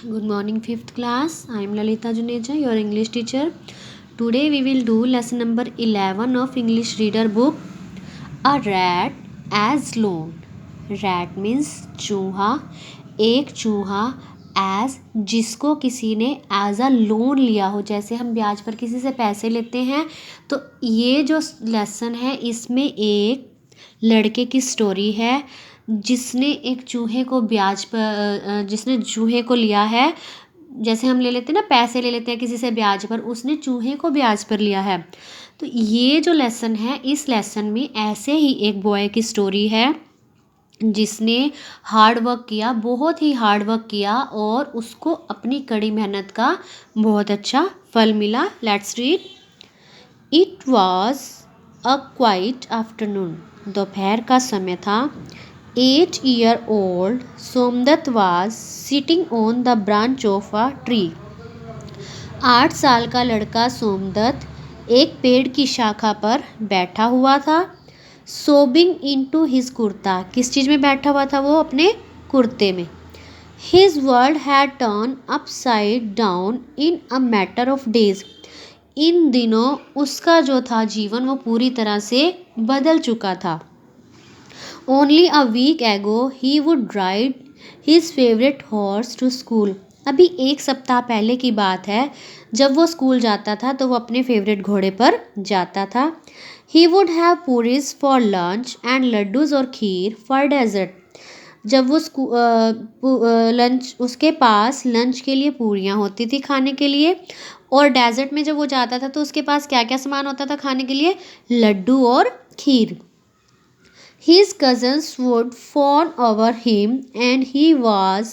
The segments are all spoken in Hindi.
Good morning, fifth class. I am Lalita Juneja, your English teacher. Today we will do lesson number 11 of English reader book. A rat as loan. Rat means चूहा. एक चूहा as जिसको किसी ने एज अ लोन लिया हो, जैसे हम ब्याज पर किसी से पैसे लेते हैं. तो ये जो लेसन है इसमें एक लड़के की स्टोरी है जिसने एक चूहे को ब्याज पर जिसने चूहे को लिया है. जैसे हम ले लेते हैं ना, पैसे ले लेते हैं किसी से ब्याज पर, उसने चूहे को ब्याज पर लिया है. तो ये जो लेसन है, इस लेसन में ऐसे ही एक बॉय की स्टोरी है जिसने हार्ड वर्क किया, बहुत ही हार्ड वर्क किया और उसको अपनी कड़ी मेहनत का बहुत अच्छा फल मिला. Let's read. It was a quite afternoon. दोपहर का समय था. 8-year-old Somdatt was sitting on the branch of a tree. 8 साल का लड़का सोमदत्त एक पेड़ की शाखा पर बैठा हुआ था. सोबिंग इनटू हिज कुर्ता. किस चीज़ में बैठा हुआ था वो? अपने कुर्ते में. His world had turned upside down in a matter of days. इन दिनों उसका जो था जीवन वो पूरी तरह से बदल चुका था. Only a week ago he would ride his favorite horse to school. अभी एक सप्ताह पहले की बात है, जब वो स्कूल जाता था तो वो अपने फेवरेट घोड़े पर जाता था. He would have puris for lunch and laddoos और खीर for dessert. जब वो लंच, उसके पास लंच के लिए पूरियाँ होती थी खाने के लिए, और डेजर्ट में जब वो जाता था तो उसके पास क्या क्या सामान होता था खाने के लिए? लड्डू और खीर. His cousins would fawn over him and he was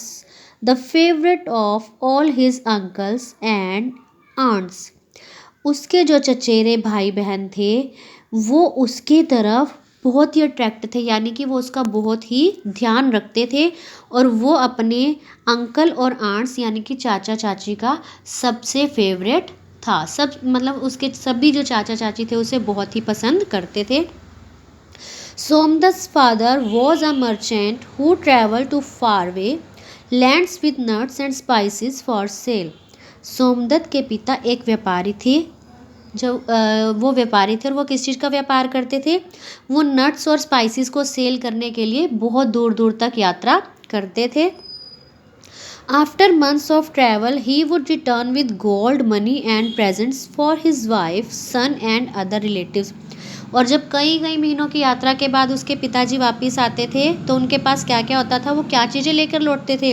the favorite of all his uncles and aunts. उसके जो चचेरे भाई बहन थे वो उसके तरफ बहुत ही अट्रैक्ट थे, यानी कि वो उसका बहुत ही ध्यान रखते थे और वो अपने अंकल और आंट्स यानी कि चाचा चाची का सबसे फेवरेट था. सब मतलब उसके सभी जो चाचा चाची थे उसे बहुत ही पसंद करते थे. Somdatt's father was a merchant who traveled to faraway lands with nuts and spices for sale. Somdatt के पिता एक व्यापारी थे. वो व्यापारी थे और वो किस चीज़ का व्यापार करते थे? वो नट्स और स्पाइसेस को सेल करने के लिए बहुत दूर दूर तक यात्रा करते थे. After months of travel, he would return with gold, money and presents for his wife, son and other relatives. और जब कई कई महीनों की यात्रा के बाद उसके पिताजी वापस आते थे तो उनके पास क्या क्या होता था? वो क्या चीज़ें लेकर लौटते थे?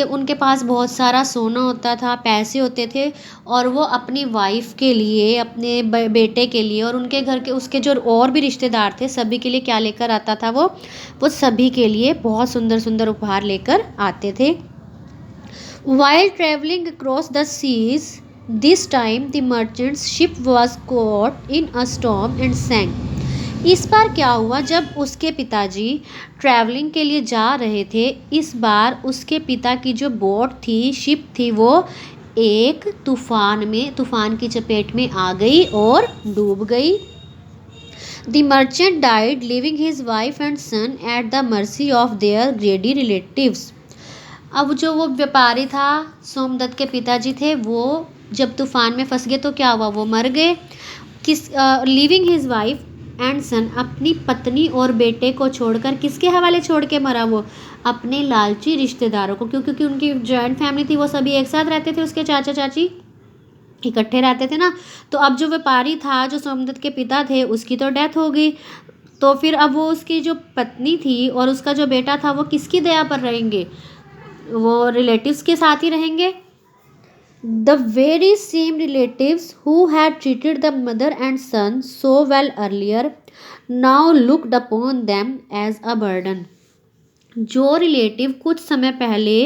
उनके पास बहुत सारा सोना होता था, पैसे होते थे, और वो अपनी वाइफ के लिए, अपने बेटे के लिए और उनके घर के उसके जो और भी रिश्तेदार थे सभी के लिए क्या लेकर आता था? वो सभी के लिए बहुत सुंदर सुंदर उपहार लेकर आते थे. While traveling across the seas, this time the merchant's ship was caught in a storm and sank. इस बार क्या हुआ? जब उसके पिताजी ट्रैवलिंग के लिए जा रहे थे, इस बार उसके पिता की जो बोट थी, शिप थी, वो एक तूफान की चपेट में आ गई और डूब गई. The merchant died, leaving his wife and son at the mercy of their greedy relatives. अब जो वो व्यापारी था, सोमदत्त के पिताजी थे, वो जब तूफान में फंस गए तो क्या हुआ? वो मर गए. लिविंग हिज वाइफ एंड सन, अपनी पत्नी और बेटे को छोड़कर किसके हवाले छोड़ के मरा? वो अपने लालची रिश्तेदारों को, क्योंकि उनकी जॉइंट फैमिली थी, वो सभी एक साथ रहते थे, उसके चाचा चाची इकट्ठे रहते थे ना. तो अब जो व्यापारी था, जो सोमदत्त के पिता थे, उसकी तो डेथ हो गई. तो फिर अब वो उसकी जो पत्नी थी और उसका जो बेटा था वो किसकी दया पर रहेंगे? वो रिलेटिव्स के साथ ही रहेंगे. The very same relatives who had treated the mother and son so well earlier now looked upon them as a burden. जो रिलेटिव कुछ समय पहले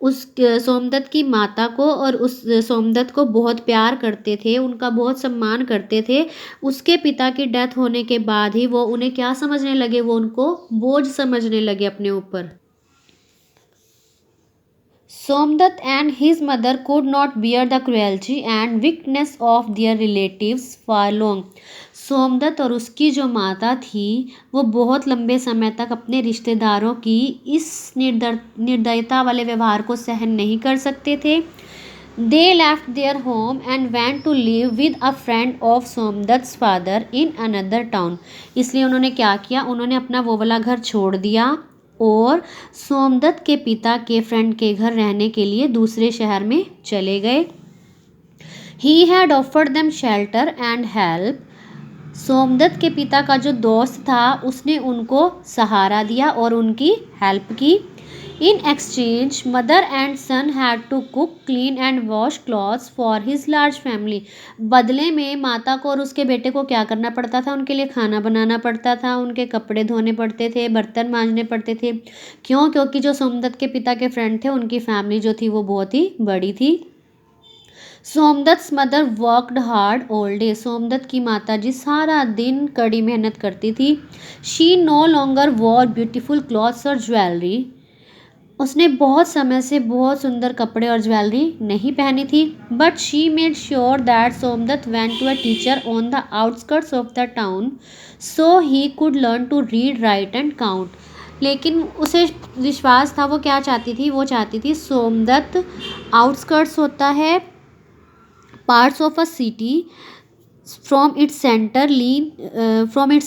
उस सोमदत्त की माता को और उस सोमदत्त को बहुत प्यार करते थे, उनका बहुत सम्मान करते थे, उसके पिता की डेथ होने के बाद ही वो उन्हें क्या समझने लगे? वो उनको बोझ समझने लगे अपने ऊपर. Somdat and his mother could not bear the cruelty and wickedness of their relatives for long. Somdatt और उसकी जो माता थी वो बहुत लंबे समय तक अपने रिश्तेदारों की इस निर्दयता वाले व्यवहार को सहन नहीं कर सकते थे. They left their home and went to live with a friend of सोमदत्त's father in another town. इसलिए उन्होंने क्या किया, उन्होंने अपना वो वाला घर छोड़ दिया और सोमदत्त के पिता के फ्रेंड के घर रहने के लिए दूसरे शहर में चले गए. He had offered them shelter and help. Somdatt के पिता का जो दोस्त था उसने उनको सहारा दिया और उनकी हेल्प की. In exchange, mother and son had to cook, clean and wash clothes for his large family. बदले में माता को और उसके बेटे को क्या करना पड़ता था, उनके लिए खाना बनाना पड़ता था, उनके कपड़े धोने पड़ते थे, बर्तन मांजने पड़ते थे. क्यों? क्योंकि जो सोमदत्त के पिता के फ्रेंड थे उनकी फैमिली जो थी वो बहुत ही बड़ी थी. Somdatt mother worked hard all day. Somdatt की माता जी सारा दिन कड़ी मेहनत करती थी. She no longer wore beautiful clothes और ज्वेलरी. उसने बहुत समय से बहुत सुंदर कपड़े और ज्वेलरी नहीं पहनी थी. But she made sure that Somdatt went to a teacher on the outskirts of the town so he could learn to read, write and count. लेकिन उसे विश्वास था, वो क्या चाहती थी, वो चाहती थी सोमदत्त आउटस्कर्ट्स होता है parts of a city from its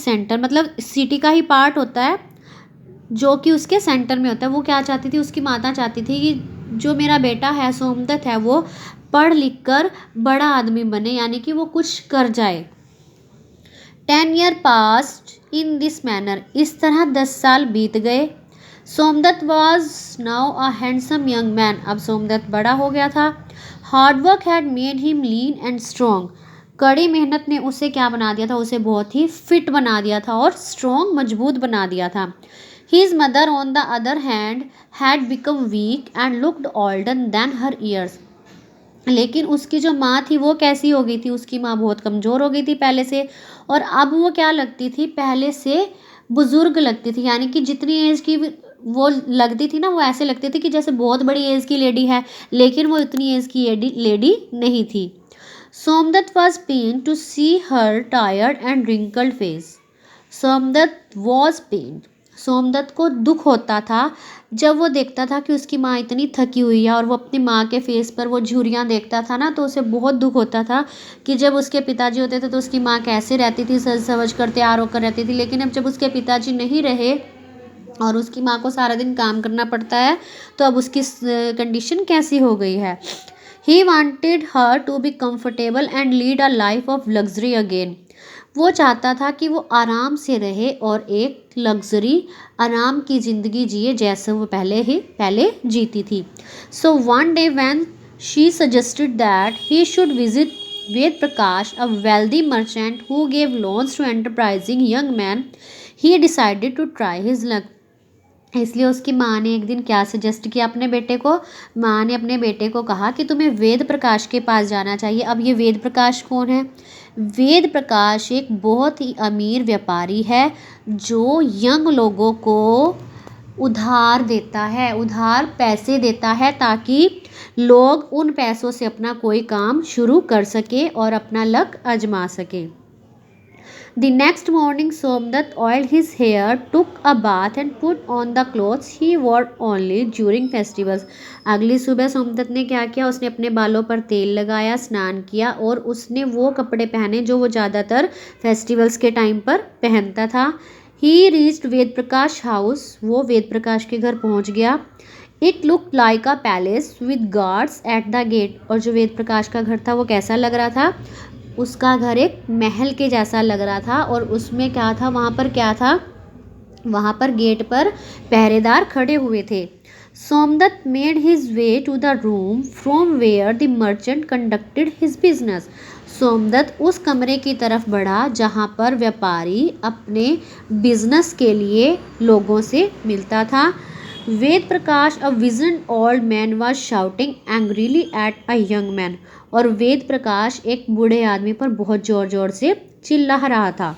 centre मतलब सिटी का ही पार्ट होता है जो कि उसके सेंटर में होता है. वो क्या चाहती थी, उसकी माता चाहती थी कि जो मेरा बेटा है सोमदत्त है वो पढ़ लिख कर बड़ा आदमी बने, यानी कि वो कुछ कर जाए. 10 years passed in this manner. इस तरह 10 साल बीत गए. Somdatt was now a handsome young man. अब सोमदत्त बड़ा हो गया था. Hard work had made him lean and strong. कड़ी मेहनत ने उसे क्या बना दिया था, उसे बहुत ही फिट बना दिया था और स्ट्रॉन्ग, मजबूत बना दिया था. His mother on the other hand had become weak and looked older than her years. लेकिन उसकी जो माँ थी वो कैसी हो गई थी, उसकी माँ बहुत कमज़ोर हो गई थी पहले से और अब वो क्या लगती थी, पहले से बुज़ुर्ग लगती थी. यानी कि जितनी एज की वो लगती थी ना, वो ऐसे लगती थी कि जैसे बहुत बड़ी एज की लेडी है, लेकिन वो इतनी एज की लेडी नहीं थी. Somdatt was pained to see her tired and wrinkled face. Somdatt was pained. Somdatt को दुख होता था जब वो देखता था कि उसकी माँ इतनी थकी हुई है और वो अपनी माँ के फेस पर वो झुर्रियाँ देखता था ना, तो उसे बहुत दुख होता था कि जब उसके पिताजी होते थे तो उसकी माँ कैसे रहती थी, सज सवज कर तैयार होकर रहती थी. लेकिन अब जब उसके पिताजी नहीं रहे और उसकी माँ को सारा दिन काम करना पड़ता है तो अब उसकी कंडीशन कैसी हो गई है. He wanted her to be comfortable and lead a life of luxury again. वो चाहता था कि वो आराम से रहे और एक लग्जरी आराम की ज़िंदगी जिए जैसे वो पहले जीती थी. So one day when she suggested that he should visit Ved Prakash, a wealthy merchant who gave loans to enterprising young men, he decided to try his luck. इसलिए उसकी माँ ने एक दिन क्या सजेस्ट किया अपने बेटे को, माँ ने अपने बेटे को कहा कि तुम्हें वेद प्रकाश के पास जाना चाहिए. अब ये वेद प्रकाश कौन है? वेद प्रकाश एक बहुत ही अमीर व्यापारी है जो यंग लोगों को उधार देता है, उधार पैसे देता है ताकि लोग उन पैसों से अपना कोई काम शुरू कर सके और अपना लक आजमा सके. The next morning, Somdatt oiled his hair, took a bath and put on the clothes he wore only during festivals. अगली सुबह सोमदत्त ने क्या किया, उसने अपने बालों पर तेल लगाया, स्नान किया और उसने वो कपड़े पहने जो वो ज़्यादातर फेस्टिवल्स के टाइम पर पहनता था. He reached Ved Prakash house. वो वेद प्रकाश के घर पहुंच गया. It looked like a palace with guards at the gate. और जो वेद प्रकाश का घर था वो कैसा लग रहा था, उसका घर एक महल के जैसा लग रहा था. और उसमें क्या था, वहाँ पर क्या था, वहाँ पर गेट पर पहरेदार खड़े हुए थे. Somdatt made his way to the room from where the merchant conducted his business. Somdatt उस कमरे की तरफ बढ़ा जहाँ पर व्यापारी अपने बिजनेस के लिए लोगों से मिलता था. Ved Prakash, a wizened old man, was shouting angrily at a young man. और वेद प्रकाश एक बूढ़े आदमी पर बहुत ज़ोर ज़ोर से चिल्ला रहा था.